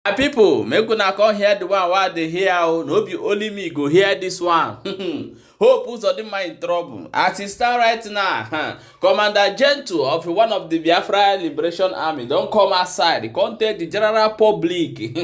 My people, make una come hear the one wey dey hear o. No be only me go hear this one. Hope Uzodinma in trouble. As e stand right now, Commander Gentle of one of the Biafran Liberation Army don come outside. He come tell the general public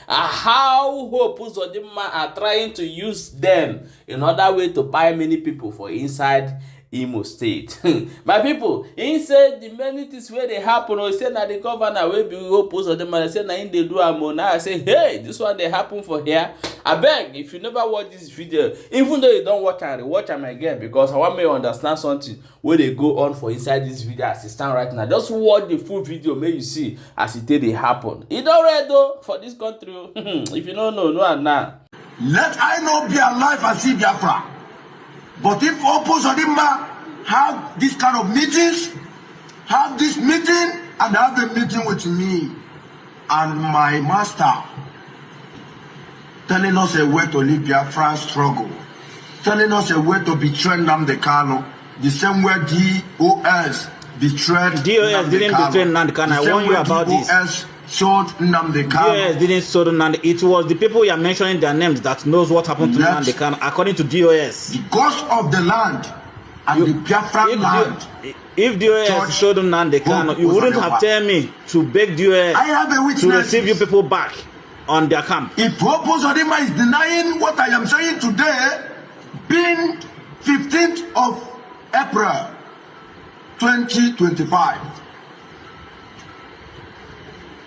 how Hope Uzodinma are trying to use them in other way to buy many people for inside Imo State. My people, he say the many things wey dey happen, he say na the governor wey be Hope Uzodinma, say na him dey do am o. Now I say, hey, this one dey happen for here. Abeg, if you never watch this video, even though you don watch am, rewatch am again, because I want make you understand something wey dey go on for inside this video as e stand right now. Just watch the full video make you see as e take dey happen. E don red o for this country o. If you no know am now. Let I not be alive and see Biafra. But if Uzodinma have this kind of meetings, have this meeting, and have a meeting with me and my master, telling us a way to live Biafra struggle, telling us a way to betray Nnamdi Kanu, the same way DOS betrayed DOS didn't betray Nnamdi Kanu. I warn you about this. Sold Nnamdi Kanu. DOS didn't sold Nnamdi. It was the people you are mentioning their names that knows what happened to Nnamdi Kanu, according to DOS. The cost of the land and the Biafran land. If DOS sold Nnamdi Kanu, you wouldn't have told me to beg DOS to receive you people back on their camp. If Uzodinma is denying what I am saying today, being 15th of April 2025,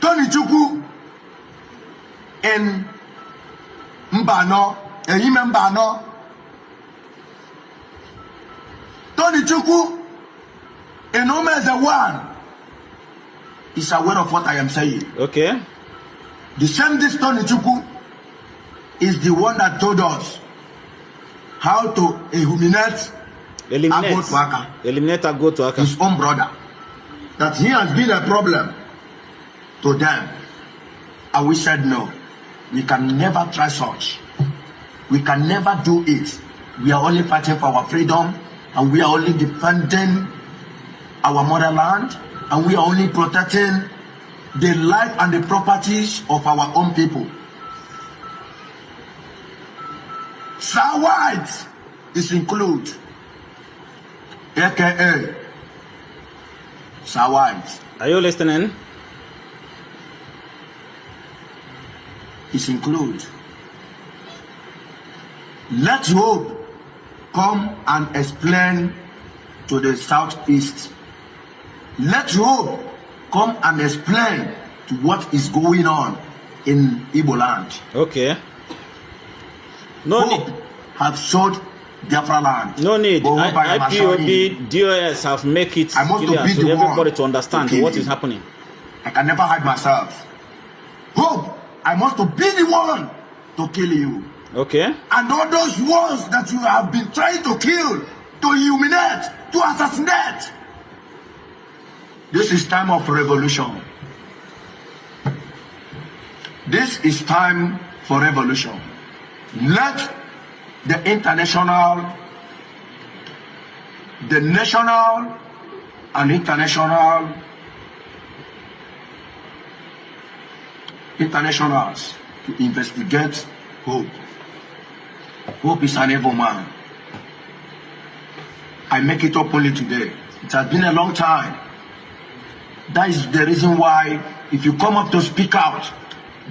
Tony Chukwu in Mbano, Ehime Mbano, Tony Chukwu in Umeze one is aware of what I am saying. Okay. The same this Tony Chukwu is the one that told us how to eliminate Agotuaka, his own brother. That he has been a problem to them. And we said no. We can never try such. We can never do it. We are only fighting for our freedom, and we are only defending our motherland, and we are only protecting the life and the properties of our own people. Sir White is included, aka Sir White. Are you listening? Is included. Let Hope come and explain to the Southeast. Let Hope come and explain to what is going on in Igbo land. Okay. No Hope need. have sold Biafra land. No need. IPOB, DOS have make it clear to everybody to understand what is happening. I can never hide myself. Hope, I must be the one to kill you. Okay. And all those ones that you have been trying to kill, to humiliate, to assassinate. This is time of revolution. This is time for revolution. Let the international, the national and internationals to investigate Hope. Hope is an evil man. I make it up only today. It has been a long time. That is the reason why if you come up to speak out,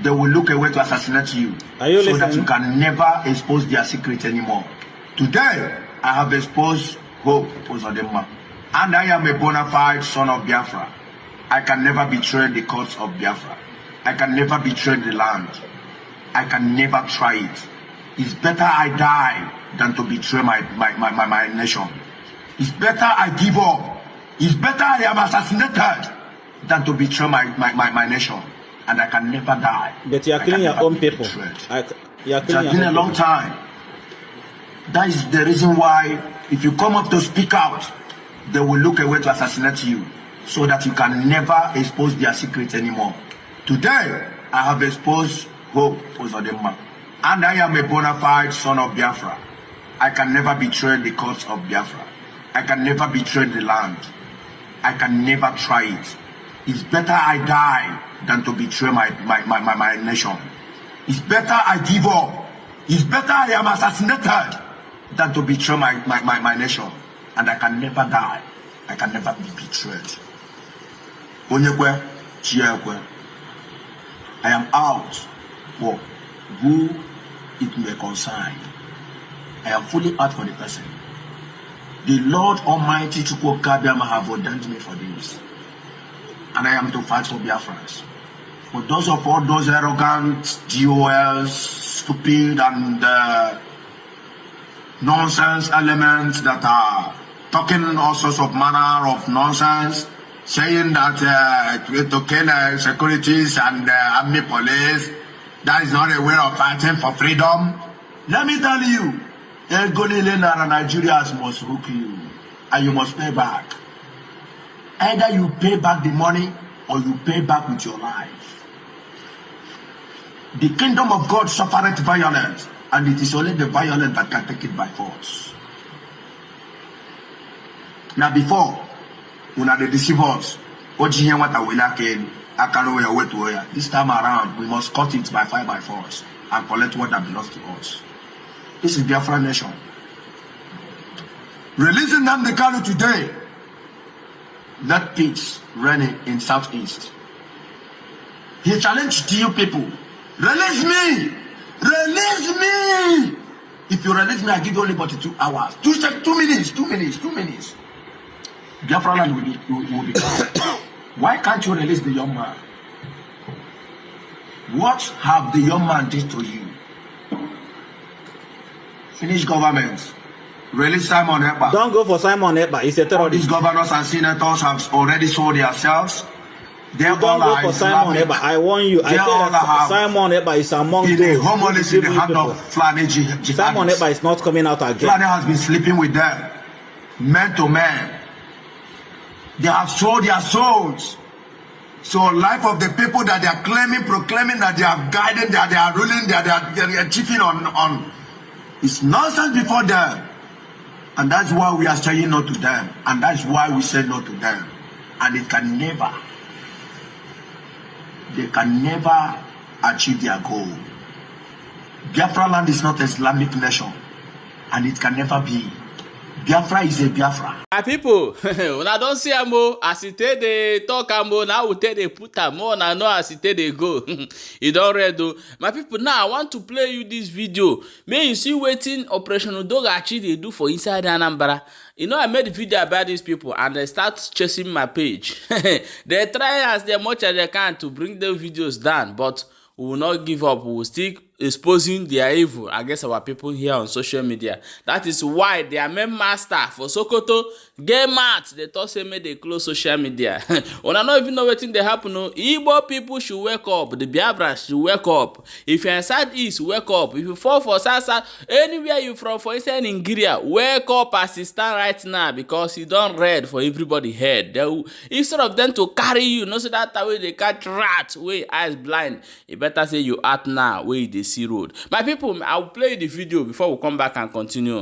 they will look away to assassinate you. Are you so listening? That you can never expose their secret anymore. Today, I have exposed Hope Uzodinma. And I am a bona fide son of Biafra. I can never betray the cause of Biafra. I can never betray the land. I can never try it. It's better I die than to betray my nation. It's better I give up. It's better I am assassinated than to betray my nation. And I can never die. But you are killing your own people. It has been a long people. time. That is the reason why if you come up to speak out, they will look away to assassinate you so that you can never expose their secret anymore. Today, I have exposed Hope Uzodinma. And I am a bona fide son of Biafra. I can never betray the cause of Biafra. I can never betray the land. I can never try it. It's better I die than to betray my nation. It's better I give up. It's better I am assassinated than to betray my nation. And I can never die. I can never be betrayed. Onyekwe, Chiekwe. I am out for who it may concern. I am fully out for the person. The Lord Almighty Chukwu Kabiama have ordained me for this. And I am to fight for Biafrans. For those of all those arrogant, GOLs, stupid and nonsense elements that are talking all sorts of manner of nonsense, saying that to kill securities and army police, that is not a way of fighting for freedom. Let me tell you, Nigerians must hook you, and you must pay back. Either you pay back the money, or you pay back with your life. The kingdom of God suffereth violence, and it is only the violent that can take it by force. Now before, when they deceive us, this time around, we must cut it by fire by force and collect what that belongs to us. This is Biafran nation. Releasing them the Kanu today. Let peace reign in southeast. He challenged to you people. Release me! Release me! If you release me, I give you only 42 hours. 2 minutes. Biafran land will be gone. Why can't you release the young man? What have the young man did to you? Finish government. Release Simon Ekpa. Don't go for Simon Ekpa. He's a terrorist. These governors and senators have already sold themselves. Don't go for Simon Ekpa. I warn you. I say that Simon Ekpa is among those homeless in the hand of Fulani jihadists. Simon Ekpa is not coming out again. Fulani has been sleeping with them, man to man. They have sold their souls. So life of the people that they are proclaiming that they are guiding, that they are ruling, that they are chiefing on, it's nonsense before them. And that's why we are saying no to them. And that's why we say no to them. And they can never achieve their goal. Biafra land is not an Islamic nation. And it can never be. Biafra is a Biafra. My people, when I don't see Ambo, as it they talk Ambo, now we tell they put am on, I know as it they go. You don't read though. My people, now I want to play you this video. May you see waiting Operation Dog actually they do for inside Anambra. You know, I made a video about these people and they start chasing my page. They try as much as they can to bring the videos down, but we will not give up. We will still exposing their evil against our people here on social media. That is why their main master for Sokoto get mad. They thought say make they close social media. When I don't even know what thing they happen. No, Igbo people should wake up. The Biafran should wake up. If you're inside East, wake up. If you fall for South, anywhere you from for inside Nigeria, wake up as you stand right now because you don't read for everybody head. Instead of them to carry you, no so that way they catch rat, way eyes blind. You better say you out now, where they see road. My people, I'll play the video before we come back and continue.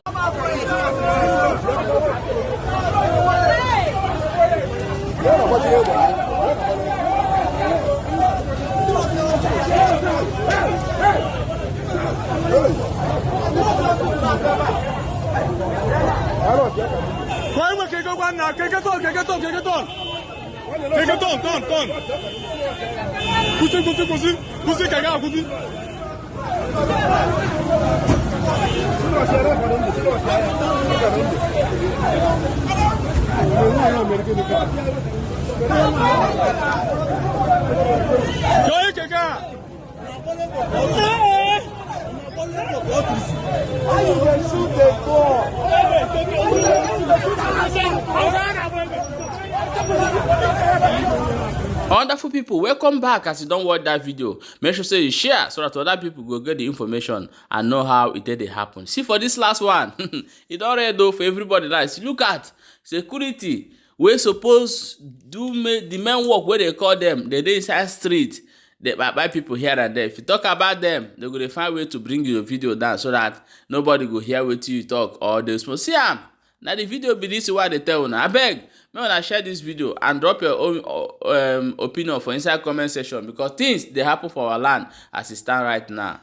Wonderful people, welcome back. As you don't watch that video, make sure say you share so that other people go get the information and know how it did happen. See for this last one, it already though for everybody. Nice. Look at security. We suppose do the main work where they call them. They inside street. They by people here and there. If you talk about them, they're going to find a way to bring your video down so that nobody go hear what you talk or they supposed see am. Now the video be this why they tell you. I beg, Make una share this video and drop your own opinion for inside comment section, because things dey happen for our land as e stand right now.